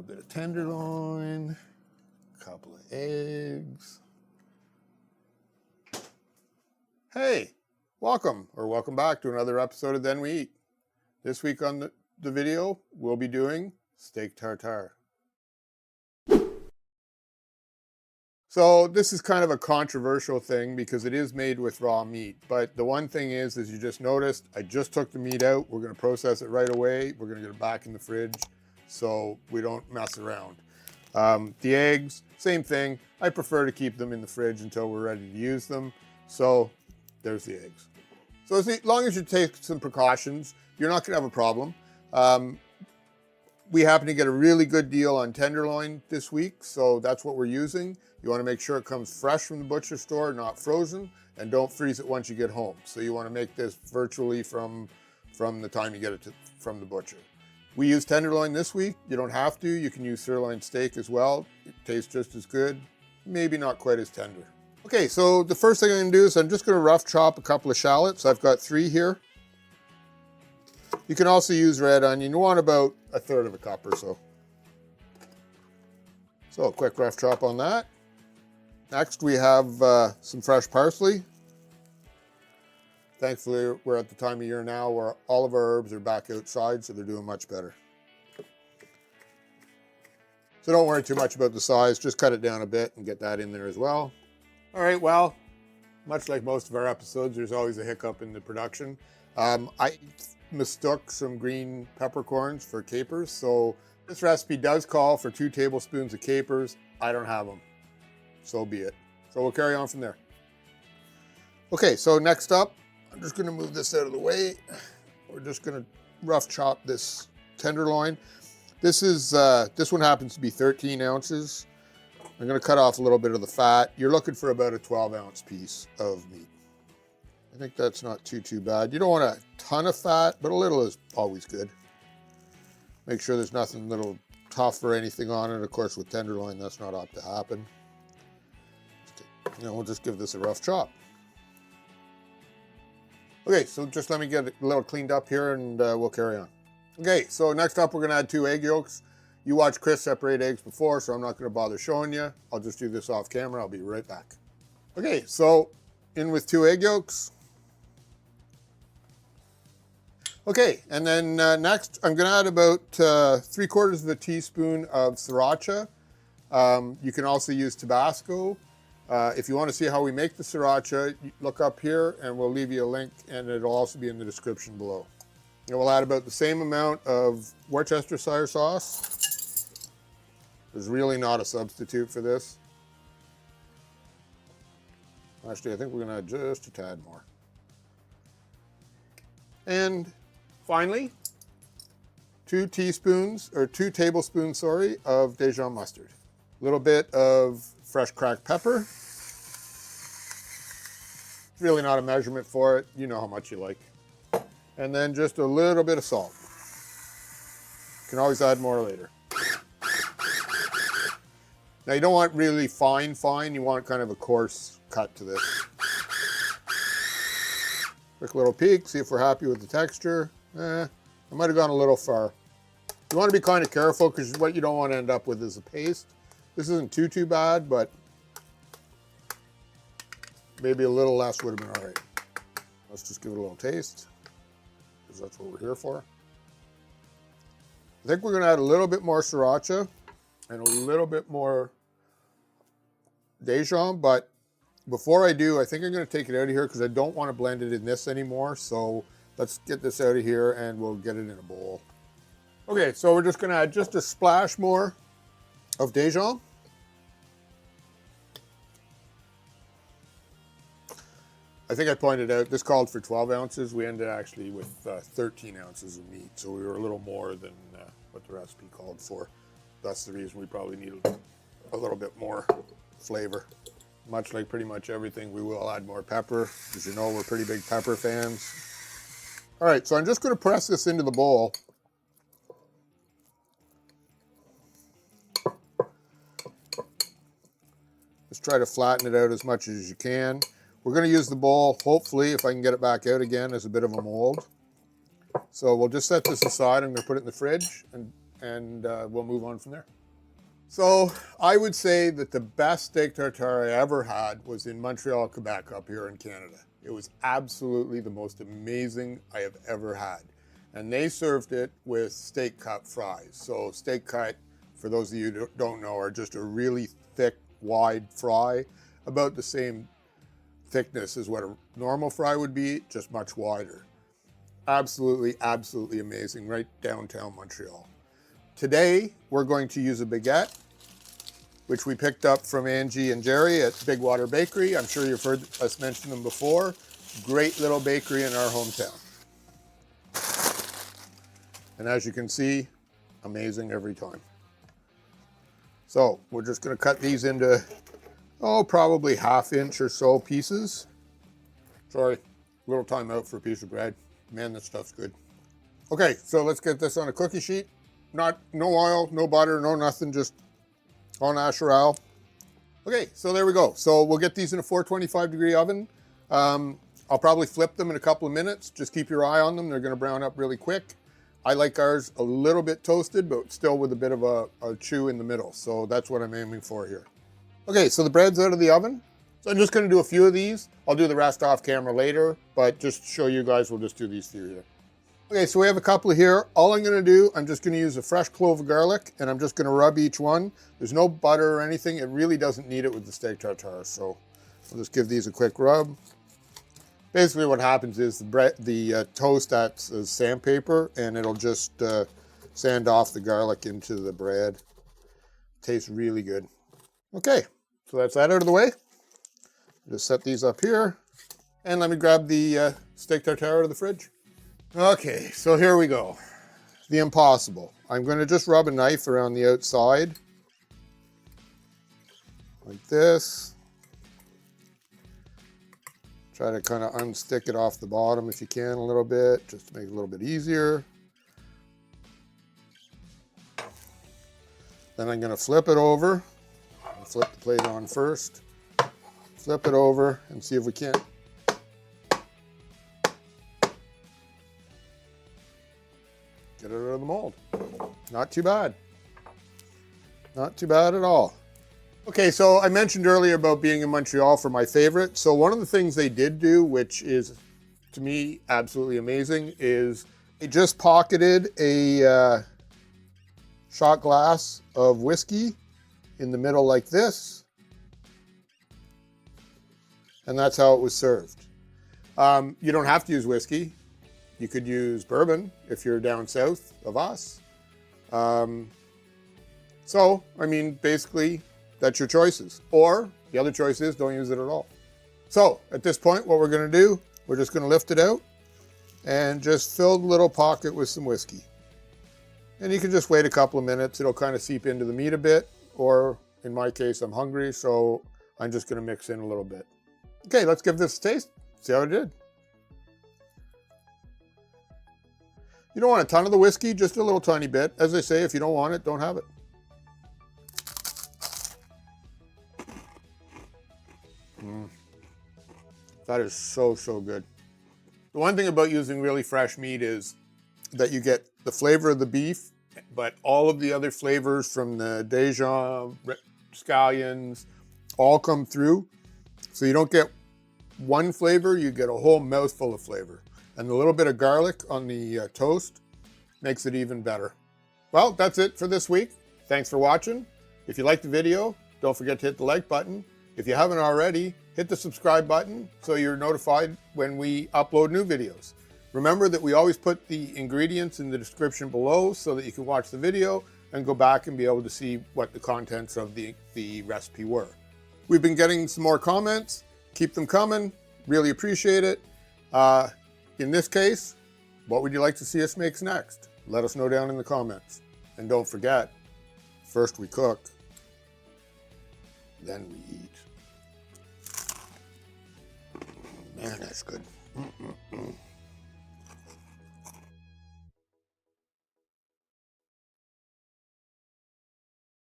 bit of tenderloin, a couple of eggs. Hey, welcome back to another episode of Then We Eat. This week on the video, we'll be doing steak tartare. So this is kind of a controversial thing because it is made with raw meat. But the one thing is, as you just noticed, I just took the meat out. We're going to process it right away. We're going to get it back in the fridge so we don't mess around. The eggs, same thing. I prefer to keep them in the fridge until we're ready to use them. So there's the eggs. So as long as you take some precautions, you're not going to have a problem. We happen to get a really good deal on tenderloin this week, so that's what we're using. You want to make sure it comes fresh from the butcher store, not frozen, and don't freeze it once you get home. So you want to make this virtually from the time you get it from the butcher. We use tenderloin this week. You don't have to. You can use sirloin steak as well. It tastes just as good, maybe not quite as tender. Okay, so the first thing I'm going to do is I'm just going to rough chop a couple of shallots. I've got 3 here. You can also use red onion. You want about 1/3 of a cup or so. So a quick rough chop on that. Next we have some fresh parsley. Thankfully we're at the time of year now where all of our herbs are back outside, so they're doing much better. So don't worry too much about the size, just cut it down a bit and get that in there as well. All right, well, much like most of our episodes, there's always a hiccup in the production. I mistook some green peppercorns for capers, so this recipe does call for 2 tablespoons of capers. I don't have them, so be it. So we'll carry on from there. Okay, so next up, I'm just going to move this out of the way. We're just going to rough chop this tenderloin. This one happens to be 13 ounces. I'm going to cut off a little bit of the fat. You're looking for about a 12-ounce piece of meat. I think that's not too bad. You don't want a ton of fat, but a little is always good. Make sure there's nothing little tough or anything on it. Of course, with tenderloin, that's not apt to happen. We'll just give this a rough chop. Okay, so just let me get it a little cleaned up here and we'll carry on. Okay, so next up, we're gonna add 2 egg yolks. You watched Chris separate eggs before, so I'm not gonna bother showing you. I'll just do this off camera. I'll be right back. Okay, so in with 2 egg yolks. Okay, and then next I'm going to add about 3/4 of a teaspoon of Sriracha. You can also use Tabasco. If you want to see how we make the Sriracha, look up here and we'll leave you a link and it'll also be in the description below. And we'll add about the same amount of Worcestershire sauce. There's really not a substitute for this. Actually, I think we're going to add just a tad more. And finally, 2 tablespoons of Dijon mustard. A little bit of fresh cracked pepper. It's really not a measurement for it. You know how much you like. And then just a little bit of salt. You can always add more later. Now you don't want really fine. You want kind of a coarse cut to this. Quick little peek, see if we're happy with the texture. I might have gone a little far. You want to be kind of careful because what you don't want to end up with is a paste. This isn't too bad, but maybe a little less would have been all right. Let's just give it a little taste because that's what we're here for. I think we're going to add a little bit more Sriracha and a little bit more Dijon, but before I do, I think I'm going to take it out of here because I don't want to blend it in this anymore. So let's get this out of here and we'll get it in a bowl. Okay, so we're just going to add just a splash more of Dijon. I think I pointed out this called for 12 ounces. We ended actually with 13 ounces of meat. So we were a little more than what the recipe called for. That's the reason we probably needed a little bit more flavor. Much like pretty much everything, we will add more pepper. As you know, we're pretty big pepper fans. All right, so I'm just going to press this into the bowl. Just try to flatten it out as much as you can. We're going to use the bowl, hopefully, if I can get it back out again, as a bit of a mold. So we'll just set this aside. I'm going to put it in the fridge and and we'll move on from there. So I would say that the best steak tartare I ever had was in Montreal, Quebec, up here in Canada. It was absolutely the most amazing I have ever had. And they served it with steak cut fries. So steak cut, for those of you who don't know, are just a really thick, wide fry, about the same thickness as what a normal fry would be, just much wider. Absolutely, absolutely amazing, right downtown Montreal. Today, we're going to use a baguette, which we picked up from Angie and Jerry at Big Water Bakery. I'm sure you've heard us mention them before. Great little bakery in our hometown. And as you can see, amazing every time. So we're just gonna cut these into, probably 1/2 inch or so pieces. Sorry, a little time out for a piece of bread. Man, this stuff's good. Okay, so let's get this on a cookie sheet. No oil, no butter, no nothing, just au natural. Okay, so there we go. So we'll get these in a 425-degree oven. I'll probably flip them in a couple of minutes. Just keep your eye on them. They're gonna brown up really quick. I like ours a little bit toasted, but still with a bit of a chew in the middle. So that's what I'm aiming for here. Okay, so the bread's out of the oven. So I'm just gonna do a few of these. I'll do the rest off camera later, but just to show you guys, we'll just do these few here. Okay, so we have a couple here. All I'm gonna do, I'm just gonna use a fresh clove of garlic, and I'm just gonna rub each one. There's no butter or anything. It really doesn't need it with the steak tartare. So I'll just give these a quick rub. Basically what happens is the toast acts as sandpaper, and it'll just sand off the garlic into the bread. Tastes really good. Okay, so that's that out of the way. Just set these up here, and let me grab the steak tartare out of the fridge. Okay, so here we go. The impossible. I'm going to just rub a knife around the outside, like this. Try to kind of unstick it off the bottom if you can a little bit, just to make it a little bit easier. Then I'm going to flip it over. I'll flip the plate on first. Flip it over and see if we can't. Get it out of the mold. Not too bad. Not too bad at all. Okay, so I mentioned earlier about being in Montreal for my favorite. So one of the things they did do, which is to me absolutely amazing, is they just pocketed a shot glass of whiskey in the middle like this. And that's how it was served. You don't have to use whiskey. You could use bourbon if you're down south of us. So, I mean, basically, that's your choices. Or the other choice is don't use it at all. So at this point, what we're gonna do, we're just gonna lift it out and just fill the little pocket with some whiskey. And you can just wait a couple of minutes. It'll kind of seep into the meat a bit, or in my case, I'm hungry, so I'm just gonna mix in a little bit. Okay, let's give this a taste, see how it did. You don't want a ton of the whiskey, just a little tiny bit. As I say, if you don't want it, don't have it. That is so, so good. The one thing about using really fresh meat is that you get the flavor of the beef, but all of the other flavors from the Dijon, scallions, all come through. So you don't get one flavor, you get a whole mouthful of flavor. And the little bit of garlic on the toast makes it even better. Well, that's it for this week. Thanks for watching. If you liked the video, don't forget to hit the like button. If you haven't already, hit the subscribe button so you're notified when we upload new videos. Remember that we always put the ingredients in the description below so that you can watch the video and go back and be able to see what the contents of the recipe were. We've been getting some more comments. Keep them coming. Really appreciate it. In this case, what would you like to see us make next? Let us know down in the comments. And don't forget, first we cook, then we eat. Man, that's good.